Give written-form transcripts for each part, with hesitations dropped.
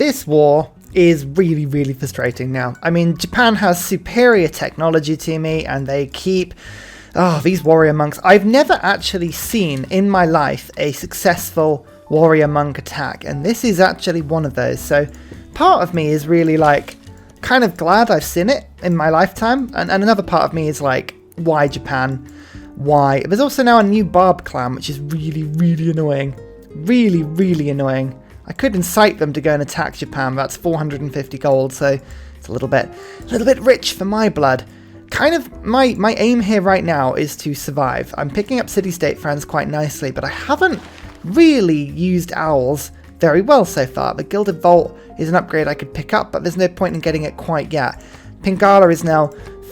This war is really, really frustrating now. I mean, Japan has superior technology to me, and they keep... Oh, these warrior monks. I've never actually seen in my life a successful warrior monk attack, and this is actually one of those. So part of me is really like kind of glad I've seen it in my lifetime, and another part of me is like, why Japan? Why? There's also now a new barb clan, which is really, really annoying. Really, really annoying. I could incite them to go and attack Japan. That's 450 gold, so it's a little bit rich for my blood. Kind of my aim here right now is to survive. I'm picking up city-state friends quite nicely, but I haven't really used owls very well so far. The Gilded Vault is an upgrade I could pick up, but there's no point in getting it quite yet. Pingala is now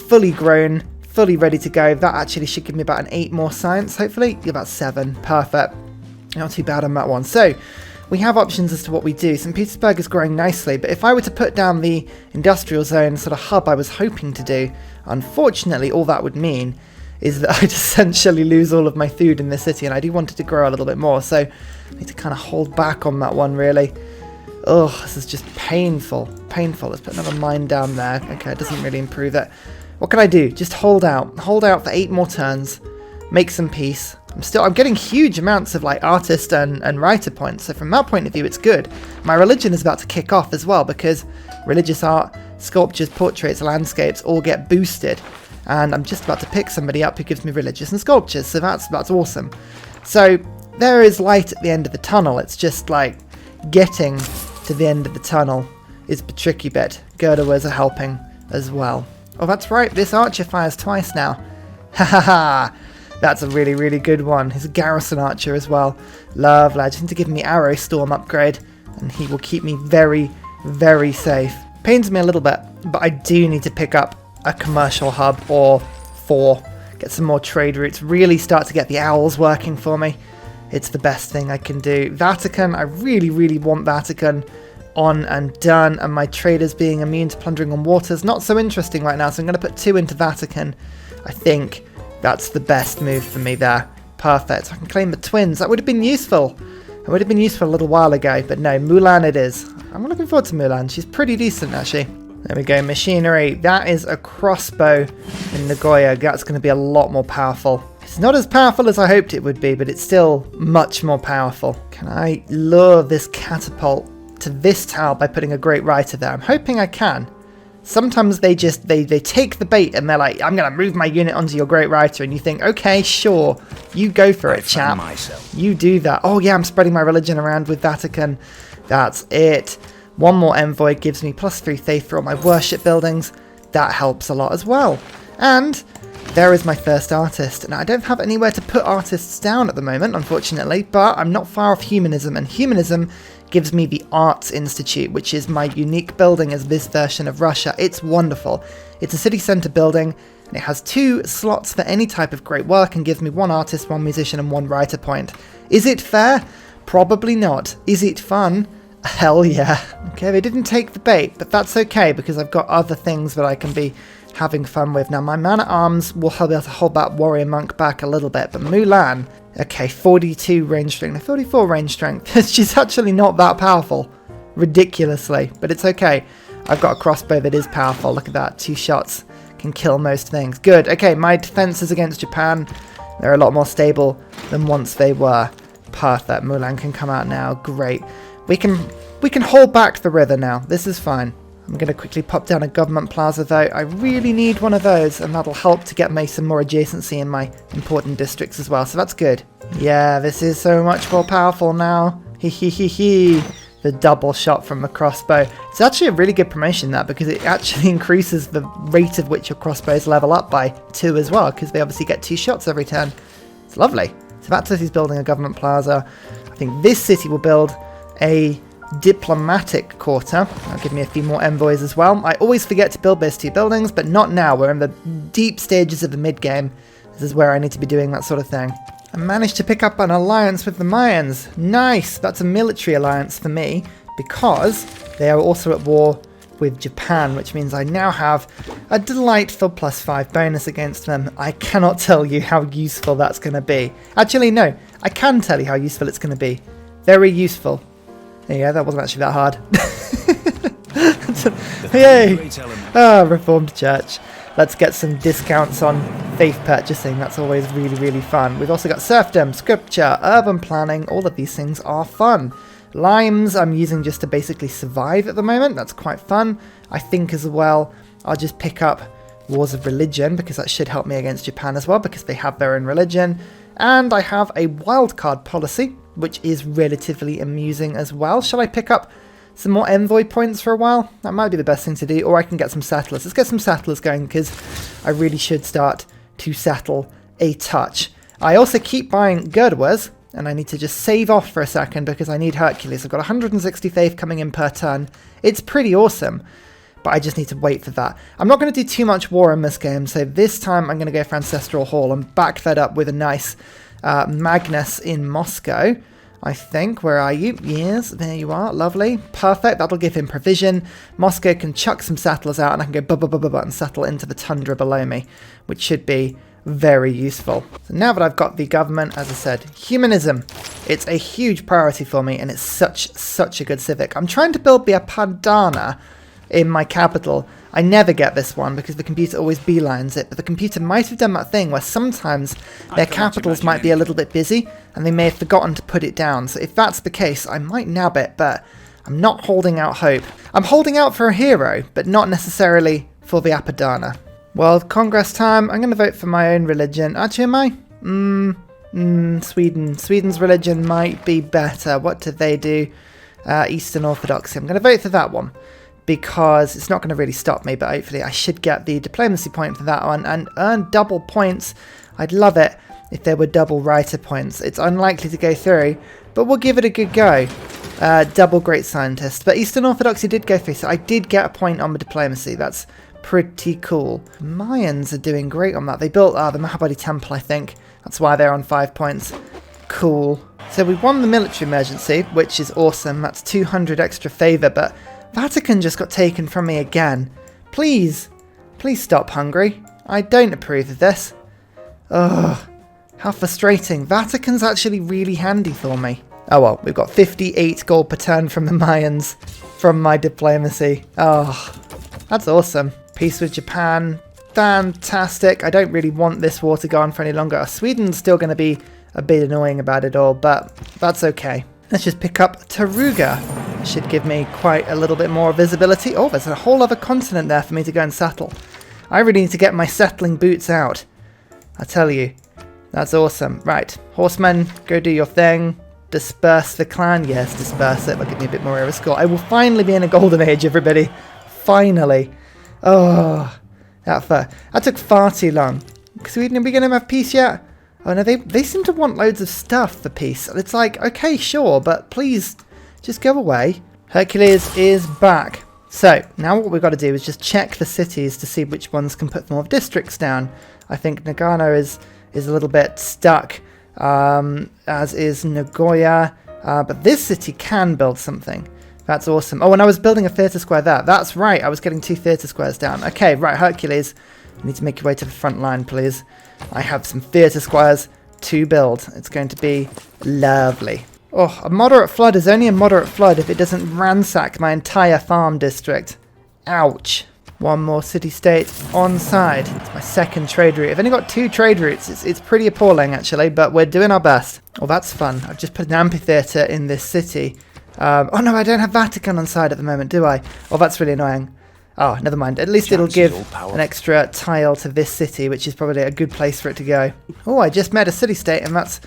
fully grown, fully ready to go. That actually should give me about an 8 more science, hopefully. About 7. Perfect. Not too bad on that one. So, we have options as to what we do. St. Petersburg is growing nicely, but if I were to put down the industrial zone sort of hub I was hoping to do, unfortunately all that would mean is that I'd essentially lose all of my food in this city, and I do want it to grow a little bit more, so I need to kind of hold back on that one, really. Ugh, this is just painful. Painful. Let's put another mine down there. Okay, it doesn't really improve it. What can I do? Just hold out. Hold out for 8 more turns. Make some peace. I'm getting huge amounts of like artist and writer points, so from that point of view it's good. My religion is about to kick off as well, because religious art, sculptures, portraits, landscapes all get boosted, and I'm just about to pick somebody up who gives me religious and sculptures, so that's awesome. So there is light at the end of the tunnel. It's just like getting to the end of the tunnel is the tricky bit. Girdlers are helping as well. Oh, that's right, this archer fires twice now. Ha ha ha! That's a really, really good one. He's a garrison archer as well. Lovely. I just need to give him the arrow storm upgrade, and he will keep me very, very safe. Pains me a little bit, but I do need to pick up a commercial hub or 4. Get some more trade routes. Really start to get the owls working for me. It's the best thing I can do. Vatican. I really, really want Vatican on and done, and my traders being immune to plundering on water is not so interesting right now, so I'm going to put 2 into Vatican, I think. That's the best move for me there. Perfect. I can claim the twins. That would have been useful. It would have been useful a little while ago, but no, Mulan it is. I'm looking forward to Mulan. She's pretty decent, actually. There we go. Machinery. That is a crossbow in Nagoya. That's going to be a lot more powerful. It's not as powerful as I hoped it would be, but it's still much more powerful. Can I lure this catapult to this tower by putting a great writer there? I'm hoping I can. Sometimes they take the bait and they're like, I'm going to move my unit onto your great writer, and you think, okay, sure, you go for it, chap. You do that. Oh yeah, I'm spreading my religion around with Vatican. That's it. 1 more envoy gives me +3 faith for all my worship buildings. That helps a lot as well. And there is my first artist. Now, I don't have anywhere to put artists down at the moment, unfortunately, but I'm not far off humanism, and humanism gives me the Arts Institute, which is my unique building as this version of Russia. It's wonderful. It's a city centre building, and it has 2 slots for any type of great work, and gives me 1 artist, 1 musician, and 1 writer point. Is it fair? Probably not. Is it fun? Hell yeah. Okay, they didn't take the bait, but that's okay, because I've got other things that I can be having fun with. Now, my man-at-arms will be able to hold that warrior monk back a little bit, but Mulan, okay, 42 range strength, 44 range strength. She's actually not that powerful, ridiculously, but it's okay. I've got a crossbow that is powerful. Look at that, 2 shots can kill most things. Good. Okay, my defenses against Japan, they're a lot more stable than once they were. Perfect. Mulan can come out now. Great. We can hold back the river now. This is fine. I'm going to quickly pop down a government plaza though. I really need one of those, and that'll help to get me some more adjacency in my important districts as well, so that's good. Yeah, this is so much more powerful now. Hee hee hee hee. The double shot from the crossbow. It's actually a really good promotion, that, because it actually increases the rate of which your crossbows level up by 2 as well, because they obviously get 2 shots every turn. It's lovely. So that city's building a government plaza. I think this city will build a diplomatic quarter. That'll give me a few more envoys as well. I always forget to build those 2 buildings, but not now. We're in the deep stages of the mid-game. This is where I need to be doing that sort of thing. I managed to pick up an alliance with the Mayans. Nice! That's a military alliance for me, because they are also at war with Japan, which means I now have a delightful +5 bonus against them. I cannot tell you how useful that's going to be. Actually, no. I can tell you how useful it's going to be. Very useful. Yeah, that wasn't actually that hard. Yay! Ah, Reformed Church. Let's get some discounts on faith purchasing. That's always really, really fun. We've also got serfdom, scripture, urban planning. All of these things are fun. Limes I'm using just to basically survive at the moment. That's quite fun. I think as well I'll just pick up Wars of Religion because that should help me against Japan as well because they have their own religion. And I have a wildcard policy, which is relatively amusing as well. Shall I pick up some more envoy points for a while? That might be the best thing to do, or I can get some settlers. Let's get some settlers going because I really should start to settle a touch. I also keep buying girdwers, and I need to just save off for a second because I need Hercules. I've got 160 faith coming in per turn. It's pretty awesome, but I just need to wait for that. I'm not going to do too much war in this game, so this time I'm going to go for Ancestral Hall and back that up with a nice Magnus in Moscow, I think. Where are you? Yes, there you are. Lovely. Perfect. That'll give him provision. Moscow can chuck some settlers out and I can go and settle into the tundra below me, which should be very useful. So now that I've got the government, as I said, humanism. It's a huge priority for me and it's such a good civic. I'm trying to build the Apadana in my capital. I never get this one because the computer always beelines it, but the computer might have done that thing where sometimes their capitals might be a little bit busy and they may have forgotten to put it down. So if that's the case, I might nab it, but I'm not holding out hope. I'm holding out for a hero, but not necessarily for the Apadana. World Congress time. I'm going to vote for my own religion. Actually, am I? Sweden. Sweden's religion might be better. What do they do? Eastern Orthodoxy. I'm going to vote for that one, because it's not going to really stop me, but hopefully I should get the diplomacy point for that one and earn double points. I'd love it if there were double writer points. It's unlikely to go through, but we'll give it a good go. Double great scientist. But Eastern Orthodoxy did go through, so I did get a point on the diplomacy. That's pretty cool. Mayans are doing great on that. They built the Mahabodhi Temple, I think. That's why they're on 5 points. Cool. So we won the military emergency, which is awesome. That's 200 extra favour, but Vatican just got taken from me again. Please stop, Hungary. I don't approve of this. Ugh, how frustrating. Vatican's actually really handy for me. Oh well, we've got 58 gold per turn from the Mayans from my diplomacy. Oh, that's awesome. Peace with Japan. Fantastic. I don't really want this war to go on for any longer. Sweden's still going to be a bit annoying about it all, but that's okay. Let's just pick up Taruga. Should give me quite a little bit more visibility. Oh, there's a whole other continent there for me to go and settle. I really need to get my settling boots out. I tell you, that's awesome. Right, horsemen, go do your thing. Disperse the clan. Yes, disperse it. That'll give me a bit more of a score. I will finally be in a golden age, everybody. Finally. Oh, that took far too long. Sweden, are we going to have peace yet? Oh no, they seem to want loads of stuff for peace. It's like, okay, sure, but please just go away. Hercules is back. So now what we've got to do is just check the cities to see which ones can put more districts down. I think Nagano is a little bit stuck, as is Nagoya, but this city can build something. That's awesome. Oh, and I was building a theatre square there. That's right, I was getting 2 theatre squares down. Okay, right, Hercules, you need to make your way to the front line, please. I have some theatre squares to build. It's going to be lovely. Oh, a moderate flood is only a moderate flood if it doesn't ransack my entire farm district. Ouch. One more city-state on side. It's my second trade route. I've only got 2 trade routes. It's pretty appalling, actually, but we're doing our best. Oh, that's fun. I've just put an amphitheatre in this city. Oh, no, I don't have Vatican on side at the moment, do I? Oh, that's really annoying. Oh, never mind. At least it'll give an extra tile to this city, which is probably a good place for it to go. Oh, I just met a city-state, and that's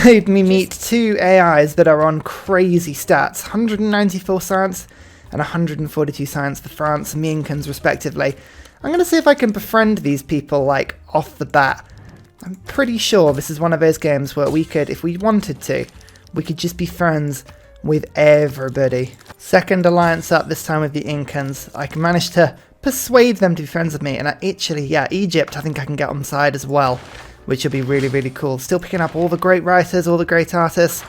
made me meet 2 AIs that are on crazy stats. 194 science and 142 science for France and the Incans, respectively. I'm going to see if I can befriend these people, like, off the bat. I'm pretty sure this is one of those games where we could, if we wanted to, we could just be friends with everybody. Second alliance up, this time with the Incans. I can manage to persuade them to be friends with me, and actually, yeah, Egypt I think I can get on side as well, which will be really, really cool. Still picking up all the great writers, all the great artists.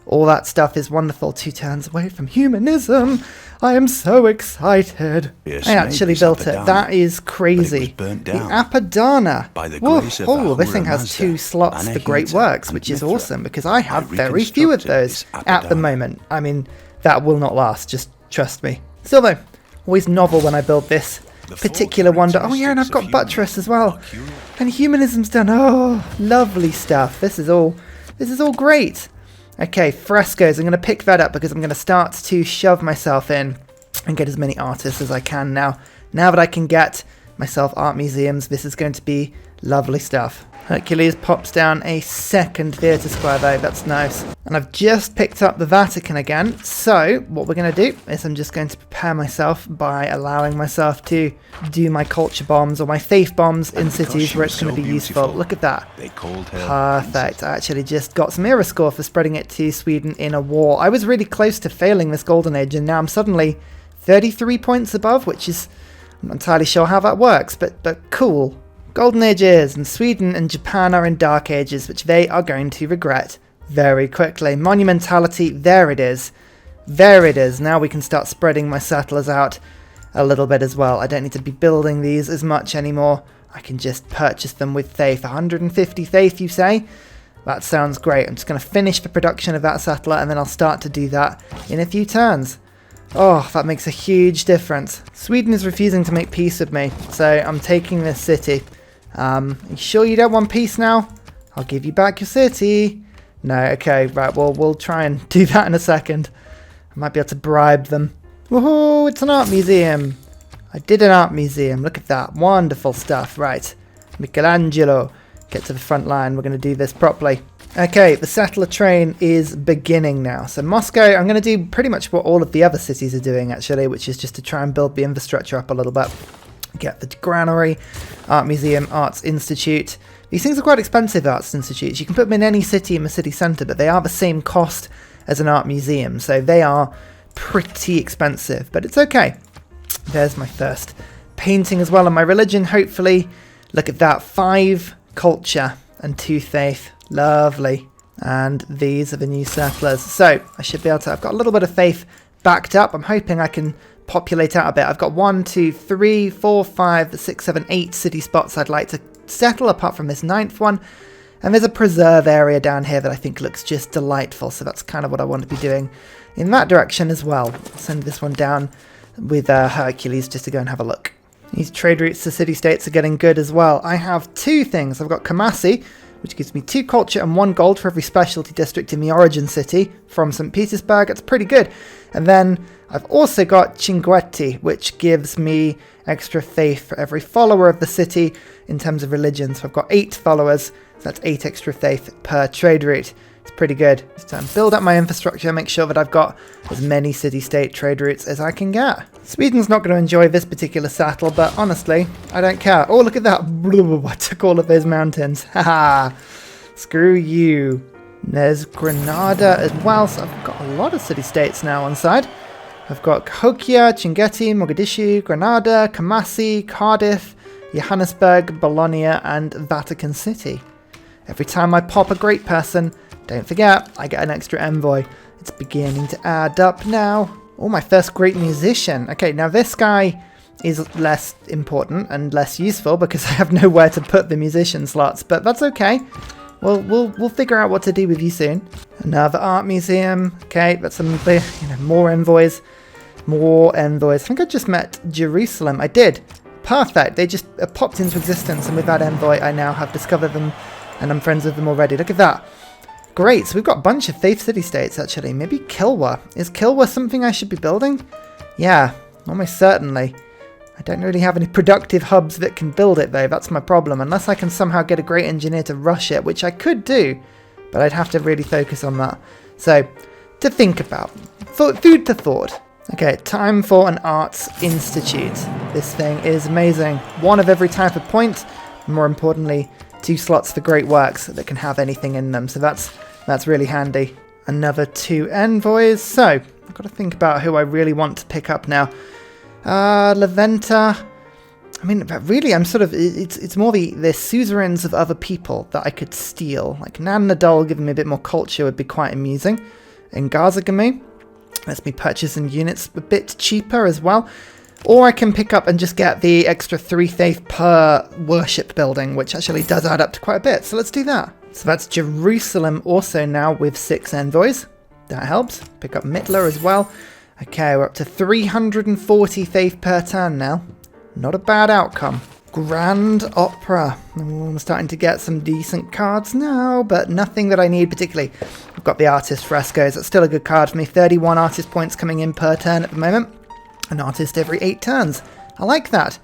All that stuff is wonderful. 2 turns away from humanism. I am so excited. Yes, I actually built it. That is crazy. The Apadana. Oh, this thing has 2 slots for great works, which is awesome because I have very few of those at the moment. I mean, that will not last, just trust me. Still though, Always novel when I build this particular wonder. Oh yeah, and I've got buttress as well. And humanism's done. Oh, lovely stuff. This is all great. Okay, frescoes. I'm going to pick that up because I'm going to start to shove myself in and get as many artists as I can now. Now that I can get myself art museums, this is going to be lovely stuff. Hercules pops down a second theatre square though, that's nice. And I've just picked up the Vatican again, so what we're going to do is I'm just going to prepare myself by allowing myself to do my culture bombs or my faith bombs in cities where it's going to be useful. Look at that. Perfect. I actually just got some era score for spreading it to Sweden in a war. I was really close to failing this golden age and now I'm suddenly 33 points above, which is, I'm not entirely sure how that works, but cool. Golden Ages, and Sweden and Japan are in Dark Ages, which they are going to regret very quickly. Monumentality, there it is. There it is. Now we can start spreading my settlers out a little bit as well. I don't need to be building these as much anymore. I can just purchase them with faith. 150 faith, you say? That sounds great. I'm just going to finish the production of that settler, and then I'll start to do that in a few turns. Oh, that makes a huge difference. Sweden is refusing to make peace with me, so I'm taking this city. You sure you don't want peace now? I'll give you back your city. No, okay, right, well, we'll try and do that in a second. I might be able to bribe them. Woohoo, it's an art museum. I did an art museum, look at that, wonderful stuff. Right, Michelangelo, get to the front line, we're going to do this properly. Okay, the settler train is beginning now. So Moscow, I'm going to do pretty much what all of the other cities are doing actually, which is just to try and build the infrastructure up a little bit. Get the granary, art museum, arts institute. These things are quite expensive, arts institutes. You can put them in any city in the city centre, but they are the same cost as an art museum. So they are pretty expensive, but it's okay. There's my first painting as well, and my religion, hopefully. Look at that, 5 culture and 2 faith. Lovely. And these are the new settlers. So I should be able to, I've got a little bit of faith backed up. I'm hoping I can populate out a bit. I've got 1, 2, 3, 4, 5, 6, 7, 8 city spots I'd like to settle apart from this 9th one. And there's a preserve area down here that I think looks just delightful. So that's kind of what I want to be doing in that direction as well. I'll send this one down with Hercules just to go and have a look. These trade routes to city-states are getting good as well. I have 2 things. I've got Kamasi, which gives me 2 culture and 1 gold for every specialty district in the origin city from St. Petersburg. It's pretty good. And then I've also got Cinguetti, which gives me extra faith for every follower of the city in terms of religion. So I've got 8 followers, so that's 8 extra faith per trade route. It's pretty good. Just build up my infrastructure, make sure that I've got as many city-state trade routes as I can get. Sweden's not going to enjoy this particular settle, but honestly, I don't care. Oh, look at that. I took all of those mountains. Haha. Screw you. There's Granada as well, so I've got a lot of city-states now on side. I've got Cahokia, Cinguetti, Mogadishu, Granada, Kamasi, Cardiff, Johannesburg, Bologna, and Vatican City. Every time I pop a great person, don't forget, I get an extra envoy. It's beginning to add up now. Oh, my first great musician. Okay, now this guy is less important and less useful because I have nowhere to put the musician slots, but that's okay. We'll figure out what to do with you soon. Another art museum. Okay, that's some more envoys. More envoys. I think I just met Jerusalem. I did. Perfect. They just popped into existence, and with that envoy, I now have discovered them, and I'm friends with them already. Look at that. Great, so we've got a bunch of faith city-states actually. Maybe Kilwa. Is Kilwa something I should be building? Yeah, almost certainly. I don't really have any productive hubs that can build it though, that's my problem. Unless I can somehow get a great engineer to rush it, which I could do, but I'd have to really focus on that. So, to think about. Food for thought. Okay, time for an arts institute. This thing is amazing. 1 of every type of point, and more importantly, 2 slots for great works that can have anything in them, so that's really handy. Another 2 envoys, so I've got to think about who I really want to pick up now. Leventa, I mean, really, I'm sort of, it's more the suzerains of other people that I could steal. Like Nan Nadal giving me a bit more culture would be quite amusing. And Gazagamu lets me purchase in units a bit cheaper as well. Or I can pick up and just get the extra 3 faith per worship building, which actually does add up to quite a bit. So let's do that. So that's Jerusalem also now with 6 envoys. That helps. Pick up Mittler as well. Okay, we're up to 340 faith per turn now. Not a bad outcome. Grand Opera. I'm starting to get some decent cards now, but nothing that I need particularly. I've got the Artist Frescoes. That's still a good card for me. 31 artist points coming in per turn at the moment. An artist every 8 turns. I like that.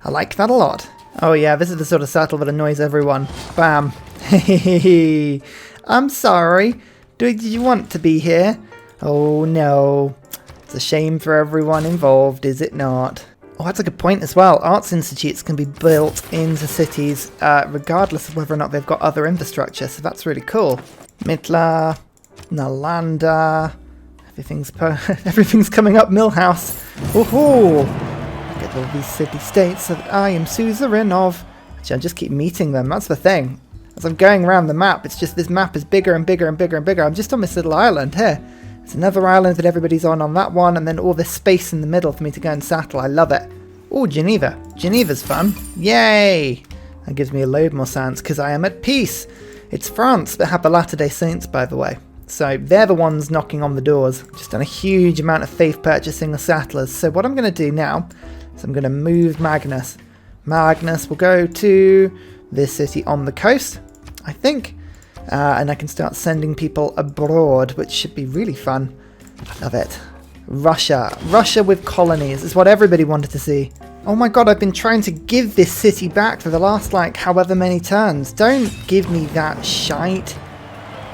I like that a lot. Oh yeah, this is the sort of saddle that annoys everyone. Bam. Hehehe. I'm sorry. Did you want to be here? Oh no. It's a shame for everyone involved, is it not? Oh, that's a good point as well. Arts institutes can be built into cities regardless of whether or not they've got other infrastructure, so that's really cool. Mitla, Nalanda, everything's coming up Millhouse. Woohoo! Get all these city-states that I am suzerain of. Actually, I just keep meeting them, that's the thing. As I'm going around the map, it's just this map is bigger and bigger and bigger and bigger. I'm just on this little island here. There's another island that everybody's on that one, and then all this space in the middle for me to go and settle. I love it. Oh, Geneva. Geneva's fun. Yay! That gives me a load more science because I am at peace. It's France that have the Latter-day Saints, by the way. So they're the ones knocking on the doors. Just done a huge amount of faith purchasing of settlers. So what I'm going to do now is I'm going to move Magnus. Magnus will go to this city on the coast, I think. And I can start sending people abroad, which should be really fun. I love it. Russia. Russia with colonies is what everybody wanted to see. Oh my god, I've been trying to give this city back for the last, like, however many turns. Don't give me that shite.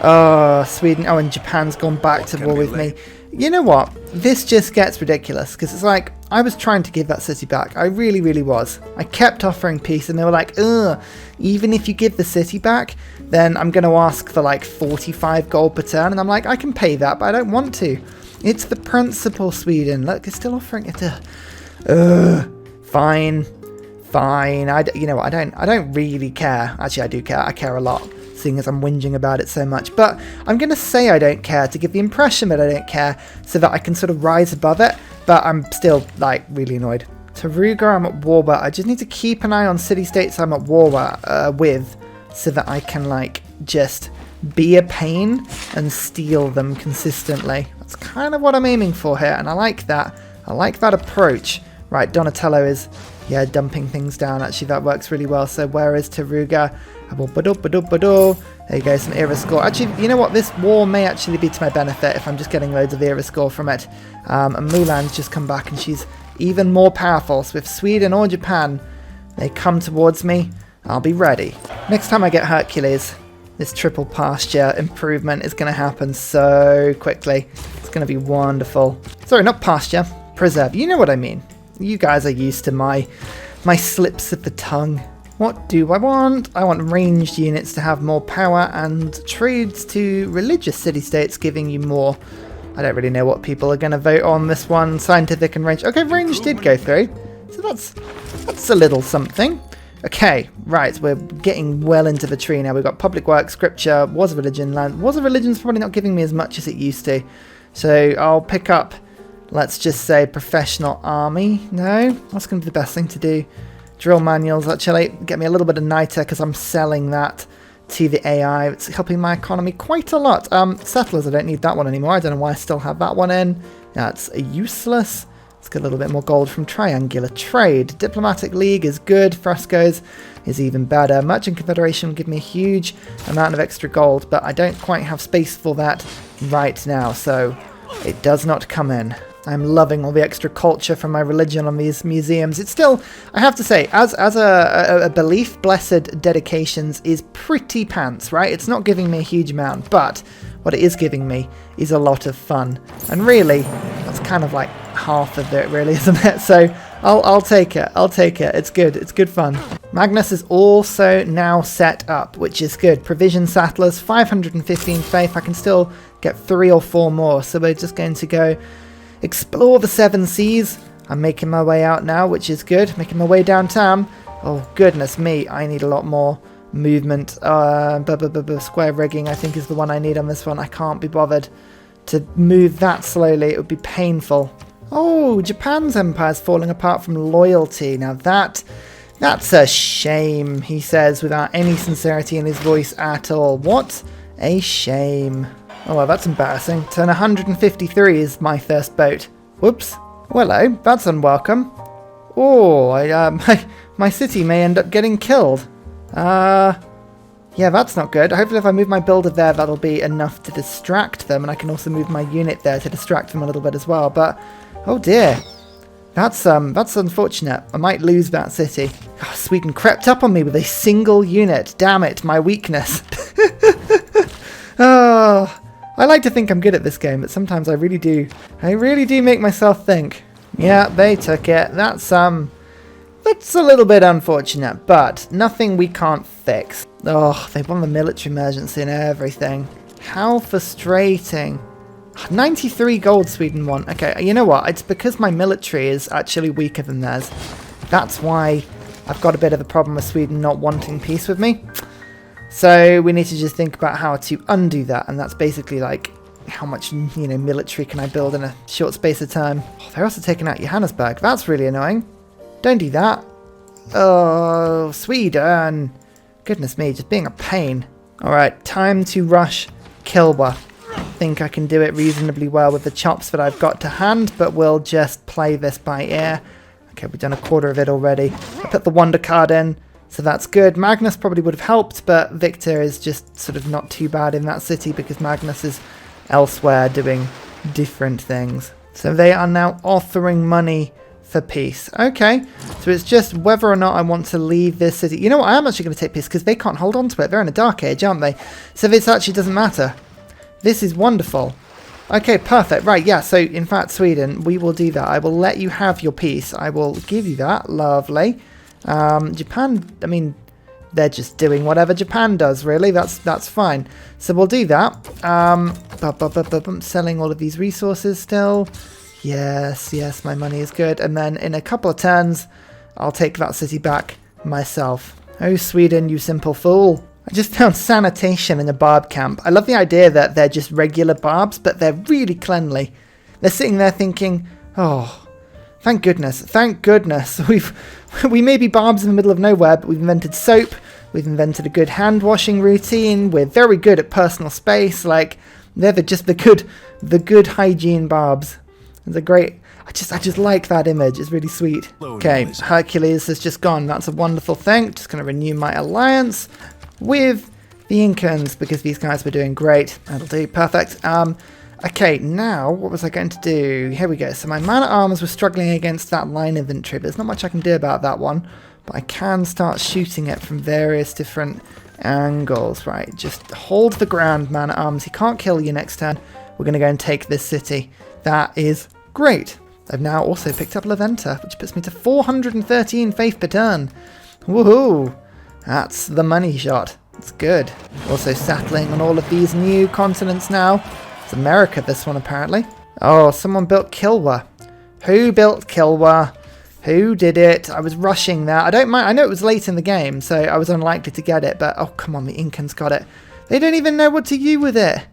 Oh, Sweden. Oh, and Japan's gone back to war with me. You know what? This just gets ridiculous, because it's like, I was trying to give that city back. I really, really was. I kept offering peace, and they were like, ugh, even if you give the city back, then I'm going to ask for like 45 gold per turn. And I'm like, I can pay that, but I don't want to. It's the principle, Sweden. Look, it's still offering it to... Fine. Fine. You know what? I don't really care. Actually, I do care. I care a lot, seeing as I'm whinging about it so much. But I'm going to say I don't care to give the impression that I don't care so that I can sort of rise above it. But I'm still, like, really annoyed. Taruga, I'm at war, but I just need to keep an eye on city-states I'm at war with so that I can, like, just be a pain and steal them consistently. That's kind of what I'm aiming for here, and I like that. I like that approach. Right, Donatello is, yeah, dumping things down. Actually, that works really well. So where is Taruga? There you go, some era score. Actually, you know what? This war may actually be to my benefit if I'm just getting loads of era score from it. And Mulan's just come back and she's even more powerful. So if Sweden or Japan, they come towards me, I'll be ready. Next time I get Hercules, this triple pasture improvement is going to happen so quickly. It's going to be wonderful. Sorry, not pasture, preserve. You know what I mean. You guys are used to my slips of the tongue. What do I want? I want ranged units to have more power and trades to religious city-states giving you more. I don't really know what people are going to vote on this one. Scientific and range. Okay, range did go through. So that's a little something. Okay, right, we're getting well into the tree now. We've got public works, scripture, wars of religion, land. Wars of religion's probably not giving me as much as it used to. So I'll pick up, let's just say, professional army. No? What's going to be the best thing to do? Drill manuals, actually. Get me a little bit of niter because I'm selling that to the AI. It's helping my economy quite a lot. Settlers, I don't need that one anymore. I don't know why I still have that one in. That's useless. Let's get a little bit more gold from triangular trade. Diplomatic League is good. Frescoes is even better. Merchant Confederation will give me a huge amount of extra gold, but I don't quite have space for that right now, so it does not come in. I'm loving all the extra culture from my religion on these museums. It's still, I have to say, as a belief, blessed dedications is pretty pants, right? It's not giving me a huge amount, but what it is giving me is a lot of fun. And really, that's kind of like half of it, really, isn't it? So I'll take it. I'll take it. It's good. It's good fun. Magnus is also now set up, which is good. Provision settlers, 515 faith. I can still get 3 or 4 more. So we're just going to go explore the 7 seas. I'm making my way out now, which is good. Making my way downtown. Oh, goodness me. I need a lot more movement. Square rigging, I think, is the one I need on this one. I can't be bothered to move that slowly. It would be painful. Oh, Japan's empire's falling apart from loyalty. Now that's a shame, he says, without any sincerity in his voice at all. What a shame. Oh, well, that's embarrassing. Turn 153 is my first boat. Whoops. Well, hello. That's unwelcome. Oh, my city may end up getting killed. Yeah, that's not good. Hopefully if I move my builder there, that'll be enough to distract them, and I can also move my unit there to distract them a little bit as well. But, oh dear. That's unfortunate. I might lose that city. Oh, Sweden crept up on me with a single unit. Damn it, my weakness. Oh, I like to think I'm good at this game, but sometimes I really do. I really do make myself think. Yeah, they took it. That's a little bit unfortunate, but nothing we can't fix. Oh, they won the military emergency and everything. How frustrating. 93 gold Sweden won. Okay, you know what? It's because my military is actually weaker than theirs. That's why I've got a bit of a problem with Sweden not wanting peace with me. So we need to just think about how to undo that, and that's basically like how much, military can I build in a short space of time. Oh, they're also taking out Johannesburg. That's really annoying. Don't do that. Oh, Sweden. Goodness me, just being a pain. Alright, time to rush Kilwa. I think I can do it reasonably well with the chops that I've got to hand, but we'll just play this by ear. Okay, we've done a quarter of it already. I put the Wonder card in, so that's good. Magnus probably would have helped, but Victor is just sort of not too bad in that city because Magnus is elsewhere doing different things. So they are now offering money for peace. Okay, so it's just whether or not I want to leave this city. You know what, I am actually going to take peace because they can't hold on to it. They're in a dark age, aren't they? So this actually doesn't matter. This is wonderful. Okay, perfect. Right, yeah, so in fact, Sweden, we will do that. I will let you have your peace. I will give you that. Lovely. Japan, I mean, they're just doing whatever Japan does, really. That's fine. So we'll do that. Selling all of these resources still. Yes, my money is good. And then in a couple of turns, I'll take that city back myself. Oh, Sweden, you simple fool. I just found sanitation in a barb camp. I love the idea that they're just regular barbs, but they're really cleanly. They're sitting there thinking, oh, thank goodness. We may be barbs in the middle of nowhere, but we've invented soap. We've invented a good hand washing routine. We're very good at personal space. Like, they're the good hygiene barbs. It's a great, I just like that image. It's really sweet. Okay, Hercules has just gone. That's a wonderful thing. Just going to renew my alliance with the Incans because these guys were doing great. That'll do. Perfect. Okay, now what was I going to do? Here we go. So my man-at-arms were struggling against that line infantry. There's not much I can do about that one, but I can start shooting it from various different angles. Right, just hold the ground, man-at-arms. He can't kill you next turn. We're going to go and take this city. That is great. I've now also picked up Leventa, which puts me to 413 faith per turn. Woohoo! That's the money shot. It's good. Also settling on all of these new continents now. It's America, this one, apparently. Oh, someone built Kilwa. Who built Kilwa? Who did it? I was rushing that. I don't mind. I know it was late in the game, so I was unlikely to get it, but oh, come on, the Incans got it. They don't even know what to do with it.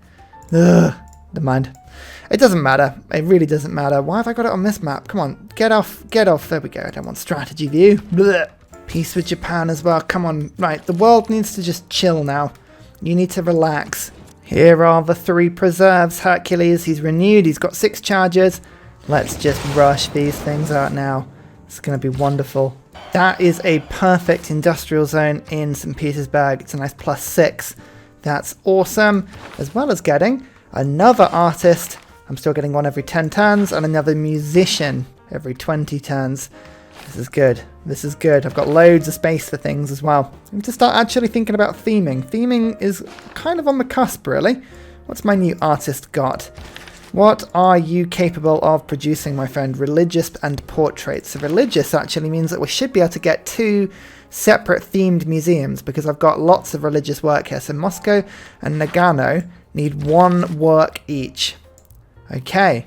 Ugh. Never mind. It doesn't matter. It really doesn't matter. Why have I got it on this map? Come on, get off. Get off. There we go. I don't want strategy view. Blech. Peace with Japan as well. Come on. Right, the world needs to just chill now. You need to relax. Here are the 3 preserves. Hercules, he's renewed. He's got 6 charges. Let's just rush these things out now. It's going to be wonderful. That is a perfect industrial zone in St. Petersburg. It's a nice +6. That's awesome. As well as getting another artist. I'm still getting one every 10 turns, and another musician every 20 turns. This is good. This is good. I've got loads of space for things as well. I need to start actually thinking about theming. Theming is kind of on the cusp, really. What's my new artist got? What are you capable of producing, my friend? Religious and portraits. So religious actually means that we should be able to get 2 separate themed museums because I've got lots of religious work here. So Moscow and Nagano need 1 work each. Okay,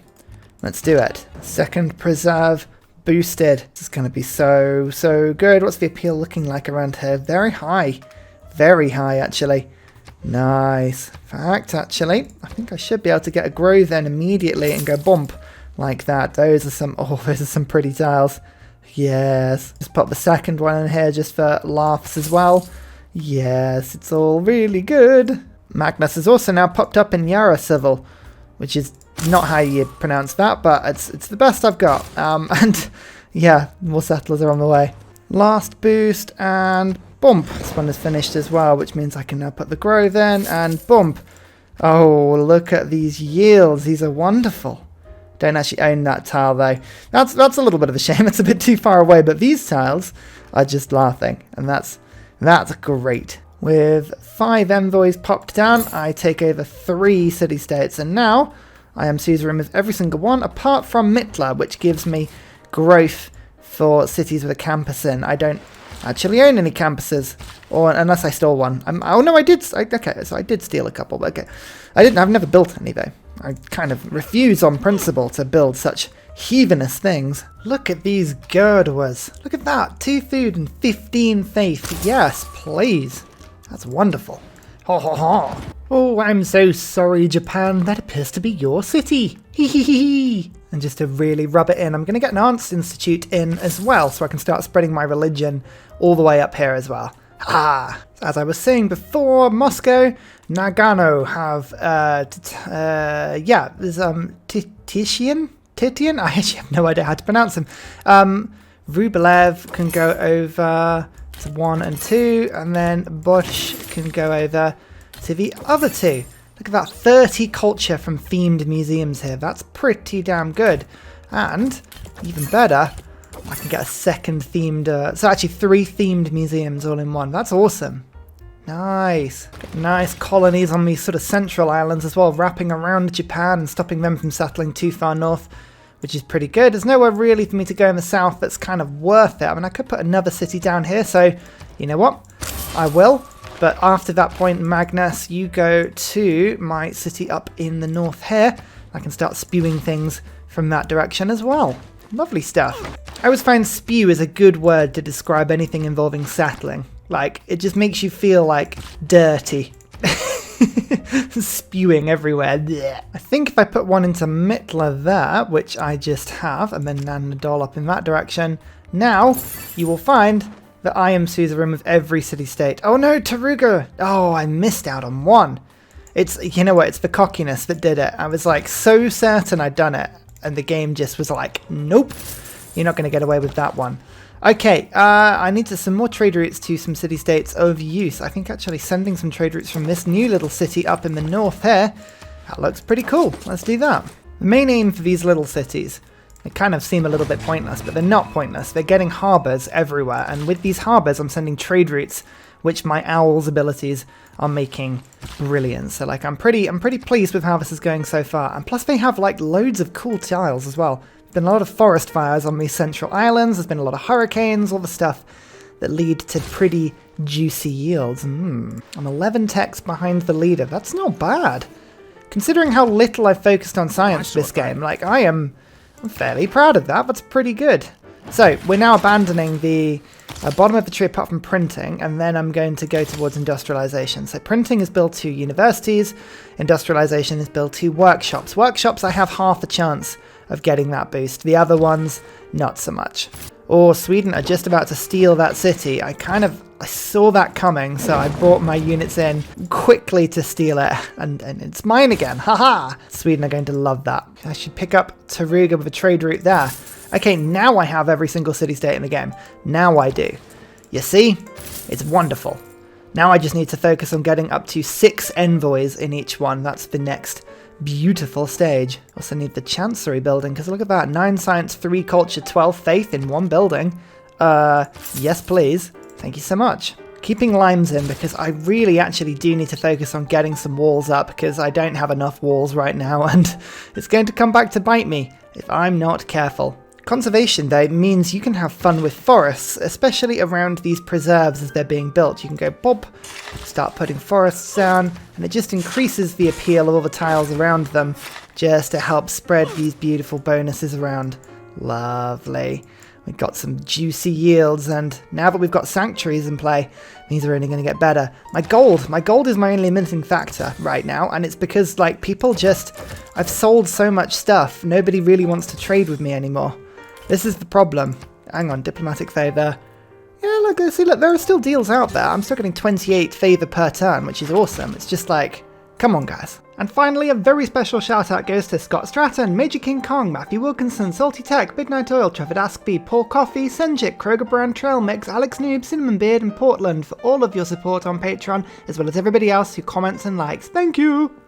let's do it. Second preserve boosted. This is going to be so good. What's the appeal looking like around here? Very high. Very high, actually. Nice. In fact, actually, I think I should be able to get a grow then immediately and go bump like that. Those are some pretty tiles. Yes. Just pop the second one in here just for laughs as well. Yes, it's all really good. Magnus has also now popped up in Yara Civil, which is Not how you pronounce that, but it's the best I've got. And yeah, more settlers are on the way. Last boost and bump. This one is finished as well, which means I can now put the grove in and bump. Oh, look at these yields. These are wonderful. Don't actually own that tile though. That's a little bit of a shame. It's a bit too far away, but these tiles are just laughing, and that's great. With 5 envoys popped down, I take over 3 city-states, and now I am Caesar with every single one, apart from Mittler, which gives me growth for cities with a campus in. I don't actually own any campuses, or unless I stole one. Oh no, I did. Okay, so I did steal a couple. But okay, I've never built any though. I kind of refuse on principle to build such heathenous things. Look at these girders. Look at that. 2 food and 15 faith. Yes, please. That's wonderful. Ha ha ha. Oh, I'm so sorry, Japan. That appears to be your city. Hee hee hee hee. And just to really rub it in, I'm going to get an Arts Institute in as well, so I can start spreading my religion all the way up here as well. Ah, as I was saying before, Moscow, Nagano have, there's Titian? I actually have no idea how to pronounce them. Rublev can go over to 1 and 2, and then Bosch can go over to the other 2. Look at that, 30 culture from themed museums here. That's pretty damn good. And, even better, I can get a second themed, so actually 3 themed museums all in one. That's awesome. Nice. Nice colonies on these sort of central islands as well, wrapping around Japan and stopping them from settling too far north, which is pretty good. There's nowhere really for me to go in the south that's kind of worth it. I mean, I could put another city down here, so you know what? I will. But after that point, Magnus, you go to my city up in the north here. I can start spewing things from that direction as well. Lovely stuff. I always find spew is a good word to describe anything involving settling. Like, it just makes you feel like dirty. Spewing everywhere. Blech. I think if I put one into Mittler there, which I just have, and then Nanadol up in that direction, now you will find that I am suzerain with every city-state. Oh no, Taruga! Oh, I missed out on one. It's, you know what, it's the cockiness that did it. I was like so certain I'd done it, and the game just was like, nope, you're not going to get away with that one. Okay, I need some more trade routes to some city-states overuse. I think actually sending some trade routes from this new little city up in the north here, that looks pretty cool. Let's do that. The main aim for these little cities, they kind of seem a little bit pointless, but they're not pointless. They're getting harbours everywhere, and with these harbours I'm sending trade routes, which my Owl's abilities are making brilliant. So like I'm pretty pleased with how this is going so far. And plus they have like loads of cool tiles as well. There's been a lot of forest fires on these central islands, there's been a lot of hurricanes, all the stuff that lead to pretty juicy yields. I'm 11 techs behind the leader. That's not bad. Considering how little I've focused on science this game, like I'm fairly proud of that. That's pretty good. So we're now abandoning the bottom of the tree apart from printing, and then I'm going to go towards industrialization. So printing is built to universities, industrialization is built to workshops. Workshops I have half a chance of getting that boost. The other ones, not so much. Oh, Sweden are just about to steal that city. I saw that coming, so I brought my units in quickly to steal it, and it's mine again. Haha! Sweden are going to love that. I should pick up Taruga with a trade route there. Okay, now I have every single city-state in the game. Now I do. You see? It's wonderful. Now I just need to focus on getting up to 6 envoys in each one. That's the next beautiful stage. Also need the Chancery building, because look at that. 9 science, 3 culture, 12 faith in one building. Yes please. Thank you so much. Keeping limes in, because I really actually do need to focus on getting some walls up, because I don't have enough walls right now, and it's going to come back to bite me if I'm not careful. Conservation, though, means you can have fun with forests, especially around these preserves as they're being built. You can go bob, start putting forests down, and it just increases the appeal of all the tiles around them, just to help spread these beautiful bonuses around. Lovely. We've got some juicy yields, and now that we've got sanctuaries in play, these are only going to get better. My gold is my only limiting factor right now, and it's because, like, people just... I've sold so much stuff, nobody really wants to trade with me anymore. This is the problem. Hang on, diplomatic favour. Yeah, look, see, look, there are still deals out there. I'm still getting 28 favour per turn, which is awesome. It's just like, Come on, guys. And finally, a very special shout out goes to Scott Stratton, Major King Kong, Matthew Wilkinson, Salty Tech, Midnight Oil, Trevor Daskby, Paul Coffey, Senjik, Kroger Brand, Trail Mix, Alex Noob, Cinnamon Beard, and Portland for all of your support on Patreon, as well as everybody else who comments and likes. Thank you!